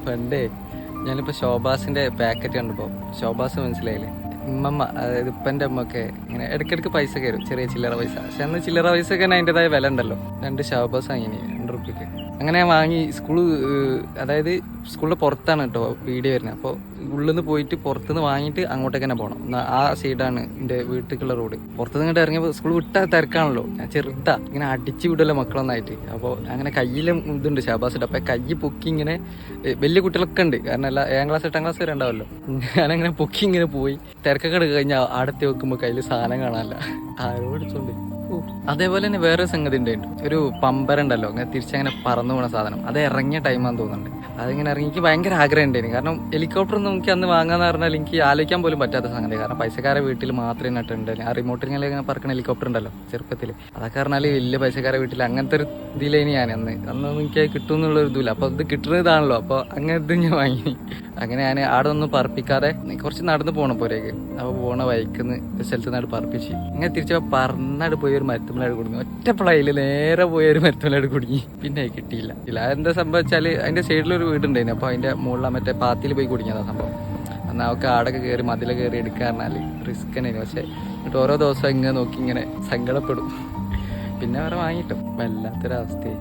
പണ്ടേ ഞാനിപ്പോൾ ശോഭാസിൻ്റെ പാക്കറ്റ് കണ്ടപ്പോൾ ശോഭാസ് മനസ്സിലായില്ലേ, ഉമ്മമ്മ അതായത് ഇപ്പൻ്റെ അമ്മയൊക്കെ ഇങ്ങനെ ഇടയ്ക്കിടയ്ക്ക് പൈസ കയറും, ചെറിയ ചില്ലറ പൈസ. പക്ഷെ അന്ന് ചില്ലറ പൈസക്ക് തന്നെ അതിൻ്റെതായ വില ഉണ്ടല്ലോ. 2 ശോഭാസ് വാങ്ങിനി 2 റുപ്യക്ക്. അങ്ങനെ ഞാൻ വാങ്ങി അതായത് സ്കൂളിൻ്റെ പുറത്താണ് കേട്ടോ വീഡിയോ വരുന്നത്. അപ്പോൾ ഉള്ളിൽ നിന്ന് പോയിട്ട് പുറത്തുനിന്ന് വാങ്ങിയിട്ട് അങ്ങോട്ടേക്ക് തന്നെ പോകണം. ആ സൈഡാണ് എൻ്റെ വീട്ടിലേക്കുള്ള റോഡ്. പുറത്തുനിന്ന് ഇങ്ങോട്ട് ഇറങ്ങിയപ്പോൾ സ്കൂൾ വിട്ടാൽ തിരക്കാണല്ലോ. ഞാൻ ചെറുതാ ഇങ്ങനെ അടിച്ച് വിടല്ലോ മക്കളൊന്നായിട്ട്. അപ്പോൾ അങ്ങനെ കയ്യിലും ഇതുണ്ട് ശാബാസിട്ട്. അപ്പോൾ കൈ പൊക്കി ഇങ്ങനെ വലിയ കുട്ടികളൊക്കെ ഉണ്ട്, കാരണം 7ാം ക്ലാസ് 8ാം ക്ലാസ് വരെ ഉണ്ടാവല്ലോ. ഞാനങ്ങനെ പൊക്കി ഇങ്ങനെ പോയി തിരക്കൊക്കെ എടുക്കുക കഴിഞ്ഞാൽ അടുത്ത് വെക്കുമ്പോൾ കയ്യിൽ സാധനം കാണാനില്ല, ആരോ എടുത്തോണ്ട്. അതേപോലെ തന്നെ വേറെ സംഗതി ഉണ്ടായിരുന്നു, ഒരു പമ്പരുണ്ടല്ലോ അങ്ങനെ തിരിച്ചങ്ങനെ പറന്നു പോണ സാധനം. അത് ഇറങ്ങിയ ടൈമാന്ന് തോന്നുന്നുണ്ട്. അതിങ്ങനെ ഇറങ്ങി എനിക്ക് ഭയങ്കര ആഗ്രഹം ഉണ്ടായിരുന്നു. കാരണം ഹെലികോപ്റ്റർ ഒന്നും എനിക്ക് അന്ന് വാങ്ങാന്ന് പറഞ്ഞാൽ എനിക്ക് ആലോചിക്കാൻ പോലും പറ്റാത്ത സംഗതി. കാരണം പൈസക്കാരെ വീട്ടിൽ മാത്രമേ നട്ടുണ്ടായിരുന്നു. ആ റിമോട്ടിൽ ഇങ്ങനെ പറക്കുന്ന ഹെലികോപ്റ്റർ ഉണ്ടല്ലോ ചെറുപ്പത്തിൽ, അതൊക്കെ പറഞ്ഞാൽ വലിയ പൈസക്കാരെ വീട്ടിൽ അങ്ങനത്തെ ഒരു ഇതിലേനി ഞാൻ അന്നൊന്നും എനിക്ക് കിട്ടും എന്നുള്ളൊരു ഇതില്ല. അപ്പോൾ ഇത് കിട്ടുന്നതാണല്ലോ, അപ്പോൾ അങ്ങനത്തെ ഞാൻ വാങ്ങി. അങ്ങനെ ഞാൻ ആടെ ഒന്നും പറപ്പിക്കാതെ കുറച്ച് നടന്ന് പോകണം പോരേക്ക്. അപ്പോൾ പോണ ബൈക്കിൽ നിന്ന് സ്ഥലത്ത് നിന്നാട് പറപ്പിച്ച് ഇങ്ങനെ തിരിച്ചപ്പോൾ പറന്നാട് പോയി ഒരു മരത്തുമ്മലാട് കുടുങ്ങി. ഒറ്റ പ്ലയിൽ നേരെ പോയ ഒരു മരത്തുമ്മലാട് കുടുങ്ങി. പിന്നെ കിട്ടിയില്ല. അതെന്താ സംഭവിച്ചാൽ അതിൻ്റെ സൈഡിലൊരു വീടുണ്ടായിരുന്നു. അപ്പോൾ അതിൻ്റെ മുകളിൽ മറ്റേ പാത്തിയിൽ പോയി കുടുങ്ങിയതാണ് സംഭവം. എന്നാൽ അവർക്ക് ആടൊക്കെ കയറി മതിൽ കയറി എടുക്കുക പറഞ്ഞാൽ റിസ്ക് തന്നെയായിരുന്നു. പക്ഷേ എന്നിട്ട് ഓരോ ദിവസം ഇങ്ങനെ നോക്കി ഇങ്ങനെ സങ്കടപ്പെടും. പിന്നെ വേറെ വാങ്ങിയിട്ടും വല്ലാത്തൊരവസ്ഥയായി.